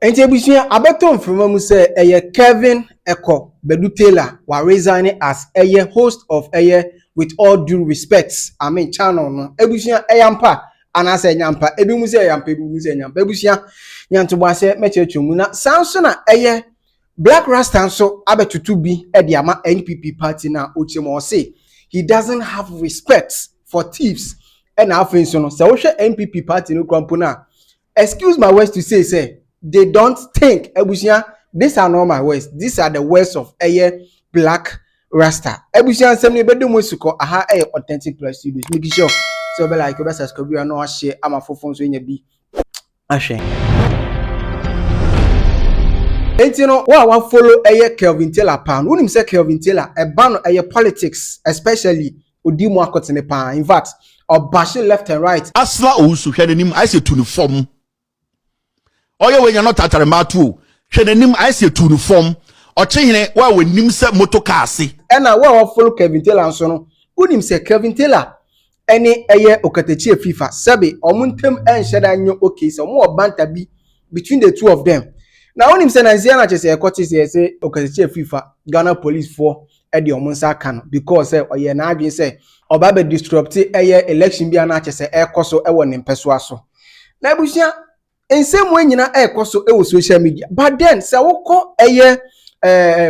Enti ebusia abeto mframa mu se Kelvin Eko Bedu Taylor wa resign as host of with all due respects channel no ebusia eyampa anase nyampa ebi mu se eyampa ebi mu se nyampa ebusia nyantobo ase mechechemu na sanso na Black Rasta nso abetutu bi de ama NPP party na ochemo say he doesn't have respect for thieves and afin so no se wo hwe NPP party no kwampo na excuse my words to say they don't think ebusia these are not my words, these are the words of Black Rasta ebusia nsem ne bedem suko aha authentic plus studios make sure so be like you subscribe you no share ama fofon so nya bi ahwe enti no wa follow Kelvin Taylor pan wonim say Kelvin Taylor ban politics especially odimu akotene pan in fact obashi left and right asla owusu hwe nanim I say to the form oye we nya not atare matu hwe nanim I say to the form ochihene wa we nim se motocar ase ena wa follow Kelvin Taylor nso no wonim say Kelvin Taylor ene okatechi FIFA sabe omuntem enhyeda nyo okay so mo banta bi between the two of them. Now when him say Nigeria chese ekoti say okatechi FIFA Ghana police for e de omunsa kan because oye na adwen say oba be disrupt election bia na chese ekoso e woni mpeso aso na ebusia ensem wenyina ekoso e wo social media but then say woko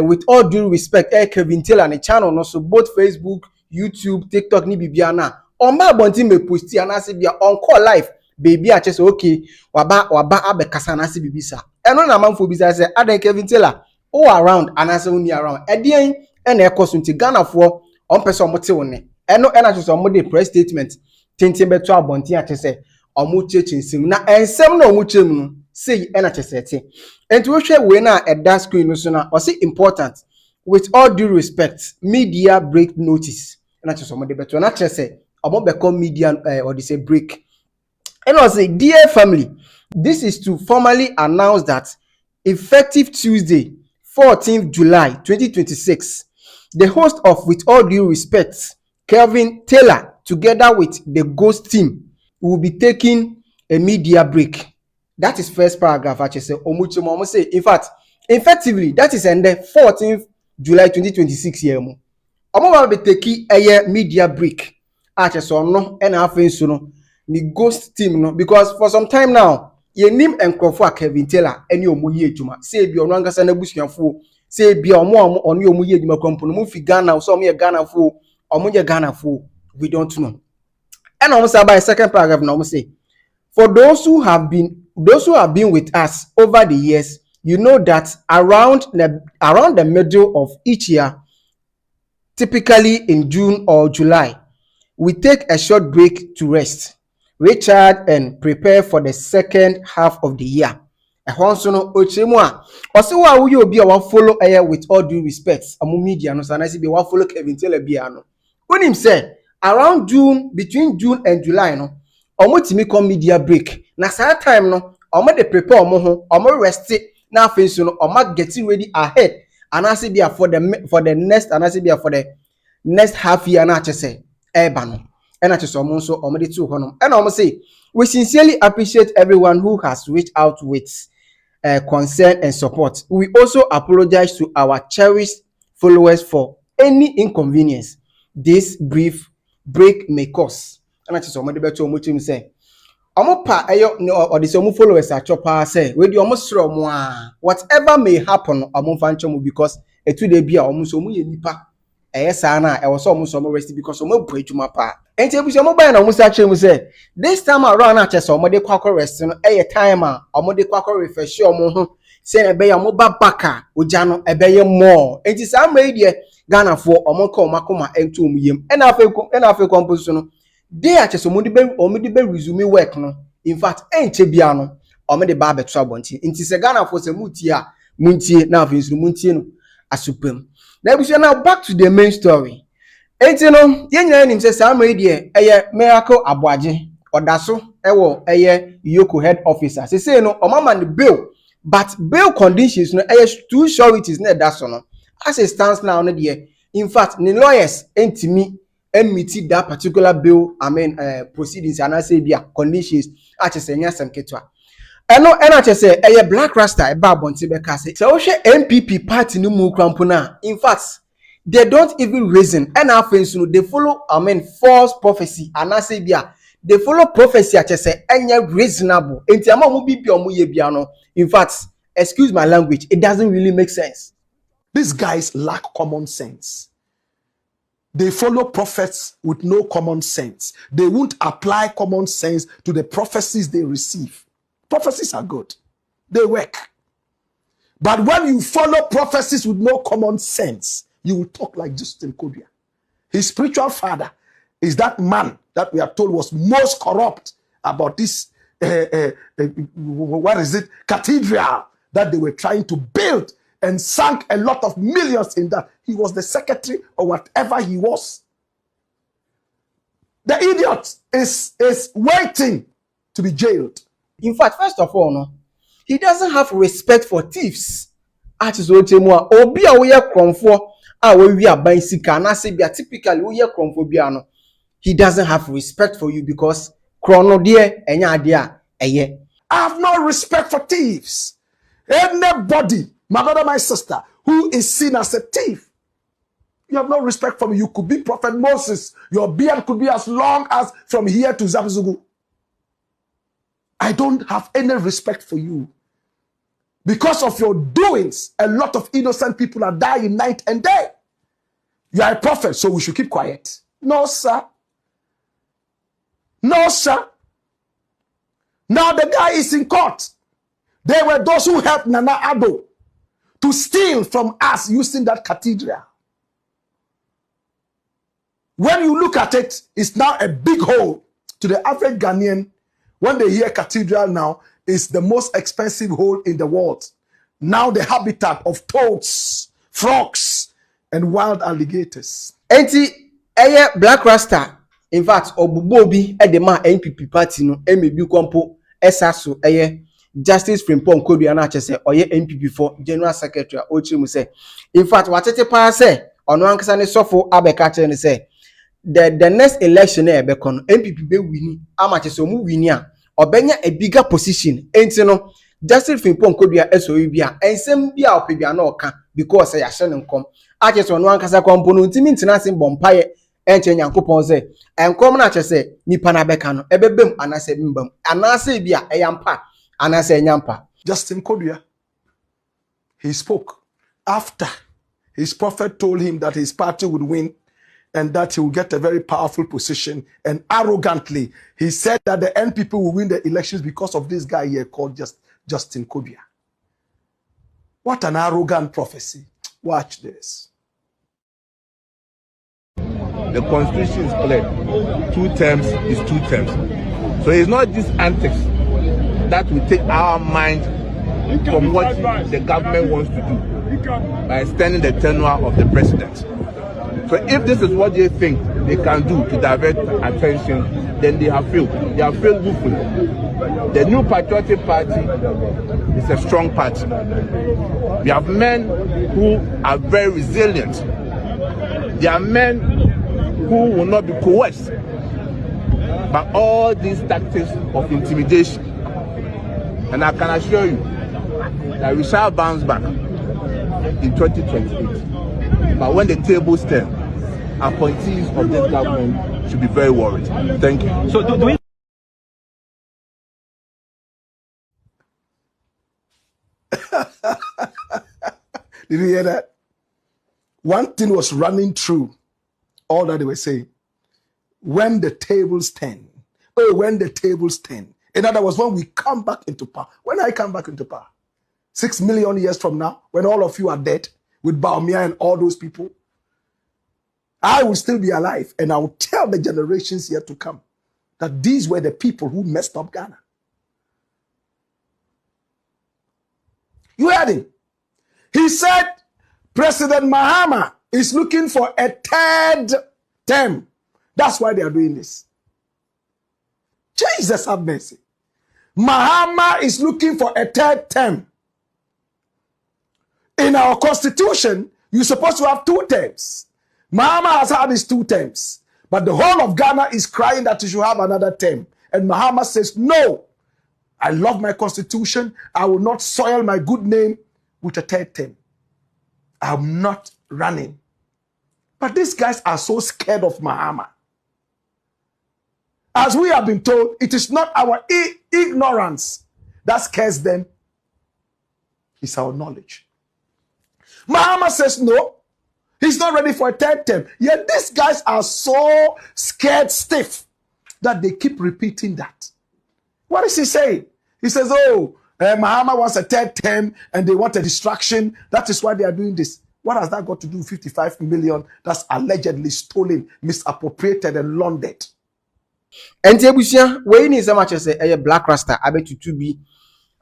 with all due respect Kelvin Taylor ne channel no so both Facebook, YouTube, TikTok ni bibia na on ba bonti me posti anase bia on call live baby a chese okay waba abekasa na se bibisa eno na manfo bisa say adan Kelvin Taylor o around anase uni around edien ena ekoso nti Ghana fo on person mote woni eno ena chese on de press statement tintin beto abonti a chese omo chechinsim na ensem na omo chem no say ena chese te enti wo hwe we na eda screen no so na o say important with all due respect media break notice ena chese omo de beto na chese omo become media or they say break. And I say, dear family, this is to formally announce that effective Tuesday, 14th July 2026, the host of With All Due Respect, Kelvin Taylor, together with the Ghost team, will be taking a media break. That is first paragraph. Actually, say, in fact, effectively, that is on the 14th July 2026 year. Omo will be taking a media break. Actually, so no, and I think so no. The Ghost team no because for some time now ye nim enkrofo Kelvin Taylor eni omoyi ejuma say bi ono angasa na busuafo say bi omo oni omoyi ejuma kompono mu fi Ghana so omo ye Ghana fo omo ye Ghana fo we don't know. And almost by second paragraph now say for those who have been with us over the years, you know that around the middle of each year, typically in June or July, we take a short break to rest, recharge and prepare for the second half of the year. Ehonso no ochemwa ose wa wo ye obi a wa follow with all due respect amu media no sanasi be wa follow Kelvin Taylor bia no onim say around between June and July no omotimi come media break na saa time no omo dey prepare omo rest na afenso no omo getting ready ahead anasi bia for the next half year na chese eba no and at some so or two honum and almost say we sincerely appreciate everyone who has reached out with concern and support. We also apologize to our cherished followers for any inconvenience this brief break may cause. And at some better much say pa or the some followers are chopper say we do almost whatever may happen among because it will be almost nipa sana I was almost rest because omo break to my pa. Enti ebuso mo buy na mo sa chem say this time around na chese omo de kwakọ rest no time a omo de kwakọ refresh omo ho say na be ya mo ba baka oja no e be ye more enti sa mra de Ghana fo omo ka omakoma ento omo yem e na afa composition no dey a chese omo de be resume work no in fact enche bia no omo de ba beto abonti enti se Ghana fo se mutie a muntie na afa nsu muntie no asupem na ebuso now back to the main story. Enti no yenyina nim say Sam de miracle aboaje odaso ewo Yoko head officer say no omama the bail but bail conditions no two sureties na daso no as it stands now no de in fact the lawyers entimi emiti that particular bail proceedings and I say bia conditions a chese nya sem ketwa ɛno ɛna kyerɛ sɛ ɛyɛ black rasta ɛba abɔnten bɛka sɛ sɛ wohwɛ NPP party no mu krampo no a in fact they don't even reason ɛna afei nso no they follow false prophecy anaasɛ bi a they follow prophecy a kyerɛ sɛ ɛnyɛ reasonable enti ama ɔmo bibi a ɔmo yɛ bia no in fact excuse my language it doesn't really make sense. These guys lack common sense. They follow prophets with no common sense. They won't apply common sense to the prophecies they receive. Prophecies are good. They work. But when you follow prophecies with no common sense, you will talk like Justin Kodua. His spiritual father is that man that we are told was most corrupt about this, cathedral that they were trying to build and sank a lot of millions in that. He was the secretary or whatever he was. The idiot is waiting to be jailed. In fact, first of all, no, he doesn't have respect for thieves. Artists will tell me, obi a we are comfort, we are buying sika, and I say, typically we are comfort. He doesn't have respect for you because chrono dear, and idea, I have no respect for thieves. Anybody, my brother, my sister, who is seen as a thief, you have no respect for me. You could be Prophet Moses. Your beard could be as long as from here to Zabzugu. I don't have any respect for you. Because of your doings, a lot of innocent people are dying night and day. You are a prophet, so we should keep quiet. No, sir. No, sir. Now the guy is in court. They were those who helped Nana Addo to steal from us using that cathedral. When you look at it, it's now a big hole. To the average Ghanaian, when they hear cathedral now, it's the most expensive hole in the world. Now the habitat of toads, frogs, and wild alligators. Enti, Black Rasta, in fact, Obubobi, Edema, NPP party, no, MB Compo, Esaso, Justice Frimpong Kodua na say oye NPP for General Secretary Ochimu say. In fact, what it pass say ono ankasa ne sofo abeka che ne say the next election e be kon NPP be wini ama che so mu wini a obenya a bigger position enti no Justice Frimpong Kodua esoyi bia ensem bia opebia na oka because ya hye ne nkom a che so ono ankasa kompo no ntimi ntina se bompaye enche nyankopon say enkom na che say nipa na beka no ebebem anase mbam anase bia eyampa and I say Nyampa. Justin Kodua, he spoke after his prophet told him that his party would win and that he will get a very powerful position. And arrogantly, he said that the NPP will win the elections because of this guy here called Justin Kodua. What an arrogant prophecy. Watch this. The constitution is clear. 2 terms is 2 terms. So it's not this antics that will take our mind from what the government wants to do by extending the tenure of the president. So if this is what they think they can do to divert attention, then they have failed. They have failed woefully. The New Patriotic Party is a strong party. We have men who are very resilient. They are men who will not be coerced by all these tactics of intimidation. And I can assure you that we shall bounce back in 2028. But when the tables turn, appointees of this government should be very worried. Thank you. So do we... Did you hear that? One thing was running through all that they were saying. When the tables turn. Oh, when the tables turn. In other words, when we come back into power, when I come back into power, 6 million years from now, when all of you are dead, with Baumia and all those people, I will still be alive, and I will tell the generations yet to come that these were the people who messed up Ghana. You heard him. He said President Mahama is looking for a 3rd term. That's why they are doing this. Jesus have mercy. Mahama is looking for a 3rd term. In our constitution, you're supposed to have 2 terms. Mahama has had his 2 terms. But the whole of Ghana is crying that you should have another term. And Mahama says, no, I love my constitution. I will not soil my good name with a third term. I'm not running. But these guys are so scared of Mahama. As we have been told, it is not our ignorance that scares them. It's our knowledge. Mahama says no. He's not ready for a third term. Yet these guys are so scared stiff that they keep repeating that. What is he saying? He says, oh, Mahama wants a third term and they want a distraction. That is why they are doing this. What has that got to do with 55 million that's allegedly stolen, misappropriated, and laundered? Enti ebusia we ni se mache se eye black rasta abetutu bi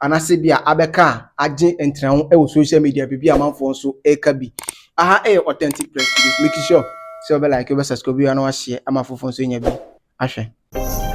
anase bi a abeka age entran e social media bi amanfo so eka bi aha authentic press release, making sure so be like you subscribe you and share amafofo so nya bi ahwe.